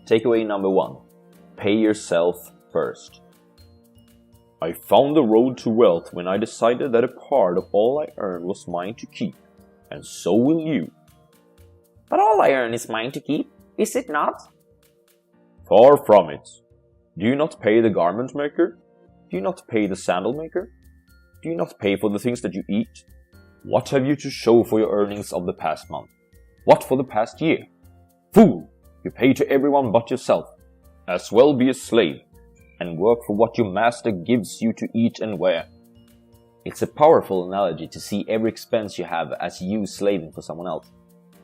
Takeaway number 1. Pay yourself first. I found the road to wealth when I decided that a part of all I earned was mine to keep, and so will you. But all I earn is mine to keep, is it not? Far from it. Do you not pay the garment maker? Do you not pay the sandal maker? Do you not pay for the things that you eat? What have you to show for your earnings of the past month? What for the past year? Fool! You pay to everyone but yourself. As well be a slave, and work for what your master gives you to eat and wear. It's a powerful analogy to see every expense you have as you slaving for someone else.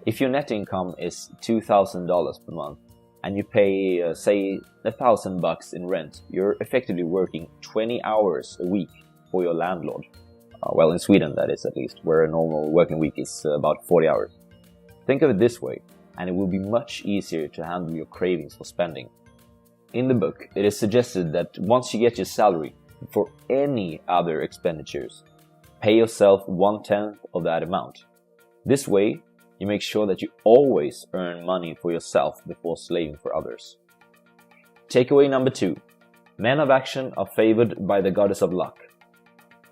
If your net income is $2,000 per month, and you pay, say, $1,000 in rent, you're effectively working 20 hours a week for your landlord. Well, in Sweden that is, at least, where a normal working week is about 40 hours. Think of it this way, and it will be much easier to handle your cravings for spending. In the book, it is suggested that once you get your salary, for any other expenditures, pay yourself 1/10 of that amount. This way, you make sure that you always earn money for yourself before slaving for others. Takeaway number 2. Men of action are favored by the goddess of luck.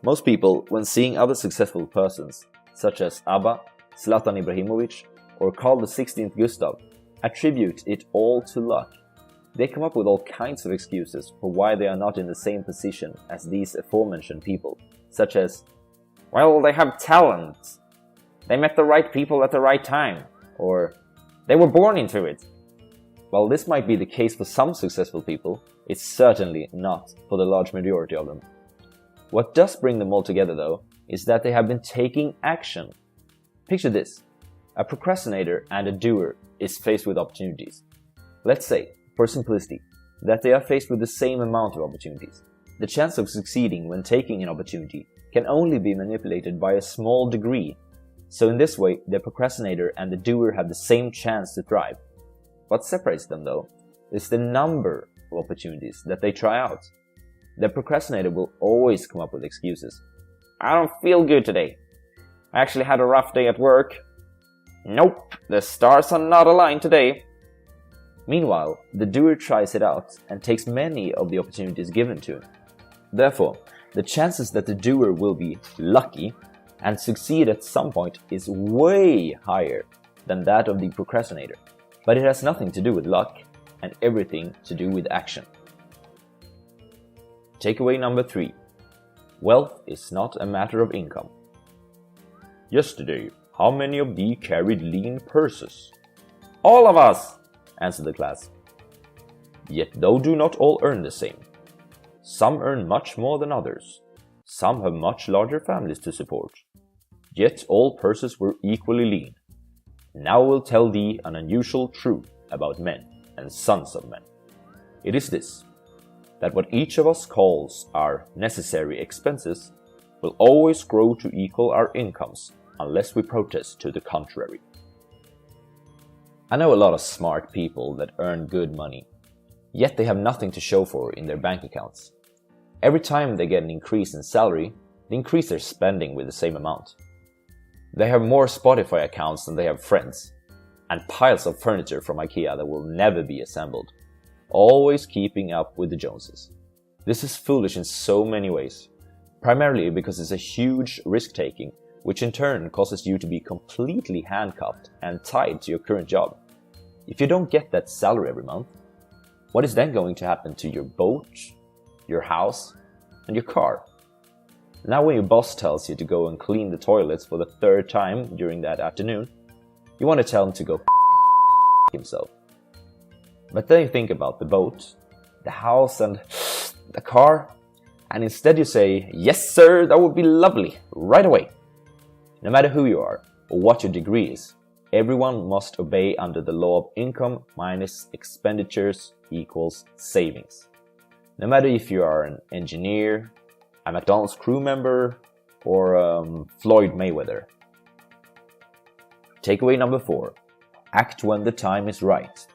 Most people, when seeing other successful persons, such as ABBA, Zlatan Ibrahimovic, or Carl XVI Gustav, attribute it all to luck. They come up with all kinds of excuses for why they are not in the same position as these aforementioned people, such as, well, they have talent. They met the right people at the right time. Or, they were born into it. While this might be the case for some successful people, it's certainly not for the large majority of them. What does bring them all together, though, is that they have been taking action. Picture this. A procrastinator and a doer is faced with opportunities. Let's say, for simplicity, that they are faced with the same amount of opportunities. The chance of succeeding when taking an opportunity can only be manipulated by a small degree. So in this way, the procrastinator and the doer have the same chance to thrive. What separates them, though, is the number of opportunities that they try out. The procrastinator will always come up with excuses. I don't feel good today. I actually had a rough day at work. Nope, the stars are not aligned today. Meanwhile, the doer tries it out and takes many of the opportunities given to him. Therefore, the chances that the doer will be lucky and succeed at some point is way higher than that of the procrastinator. But it has nothing to do with luck and everything to do with action. Takeaway number 3. Wealth is not a matter of income. Yesterday, how many of thee carried lean purses? All of us, answered the class. Yet thou do not all earn the same. Some earn much more than others. Some have much larger families to support. Yet all purses were equally lean. Now I will tell thee an unusual truth about men and sons of men. It is this, that what each of us calls our necessary expenses will always grow to equal our incomes unless we protest to the contrary. I know a lot of smart people that earn good money, yet they have nothing to show for in their bank accounts. Every time they get an increase in salary, they increase their spending with the same amount. They have more Spotify accounts than they have friends, and piles of furniture from IKEA that will never be assembled, always keeping up with the Joneses. This is foolish in so many ways, primarily because it's a huge risk-taking, which in turn causes you to be completely handcuffed and tied to your current job. If you don't get that salary every month, what is then going to happen to your boat, your house, and your car? Now when your boss tells you to go and clean the toilets for the 3rd time during that afternoon, you want to tell him to go himself. But then you think about the boat, the house, and the car, and instead you say, yes sir, that would be lovely, right away. No matter who you are, or what your degree is, everyone must obey under the law of income minus expenditures equals savings. No matter if you are an engineer, a McDonald's crew member, or Floyd Mayweather. Takeaway number 4. Act when the time is right.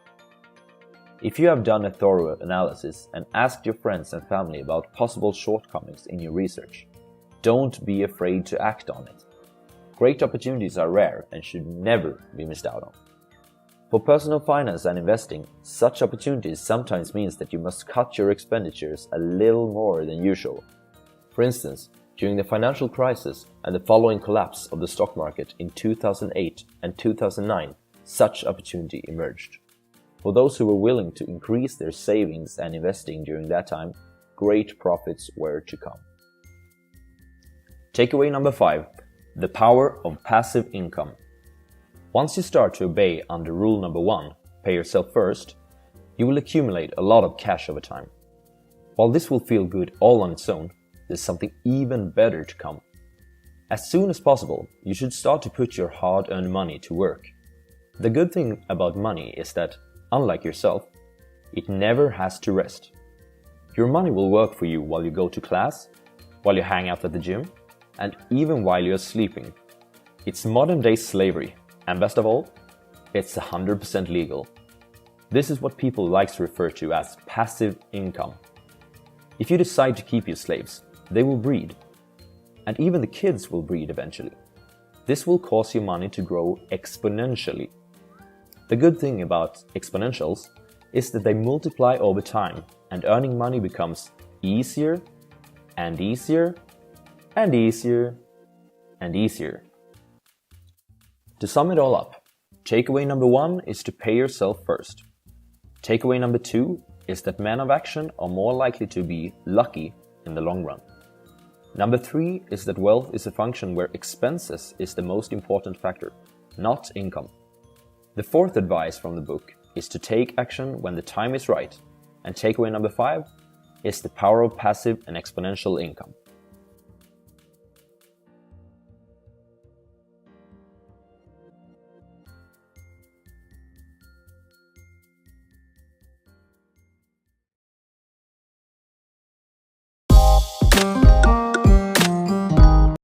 If you have done a thorough analysis and asked your friends and family about possible shortcomings in your research, don't be afraid to act on it. Great opportunities are rare and should never be missed out on. For personal finance and investing, such opportunities sometimes means that you must cut your expenditures a little more than usual. For instance, during the financial crisis and the following collapse of the stock market in 2008 and 2009, such opportunity emerged. For those who were willing to increase their savings and investing during that time, great profits were to come. Takeaway number 5. The power of passive income. Once you start to obey under rule number 1, pay yourself first, you will accumulate a lot of cash over time. While this will feel good all on its own, there's something even better to come. As soon as possible, you should start to put your hard-earned money to work. The good thing about money is that, unlike yourself, it never has to rest. Your money will work for you while you go to class, while you hang out at the gym, and even while you're sleeping. It's modern-day slavery, and best of all, it's 100% legal. This is what people like to refer to as passive income. If you decide to keep your slaves, they will breed. And even the kids will breed eventually. This will cause your money to grow exponentially. The good thing about exponentials is that they multiply over time, and earning money becomes easier and easier and easier and easier. To sum it all up, takeaway number 1 is to pay yourself first. Takeaway number 2 is that men of action are more likely to be lucky in the long run. Number 3 is that wealth is a function where expenses is the most important factor, not income. The 4th advice from the book is to take action when the time is right, and takeaway number 5 is the power of passive and exponential income.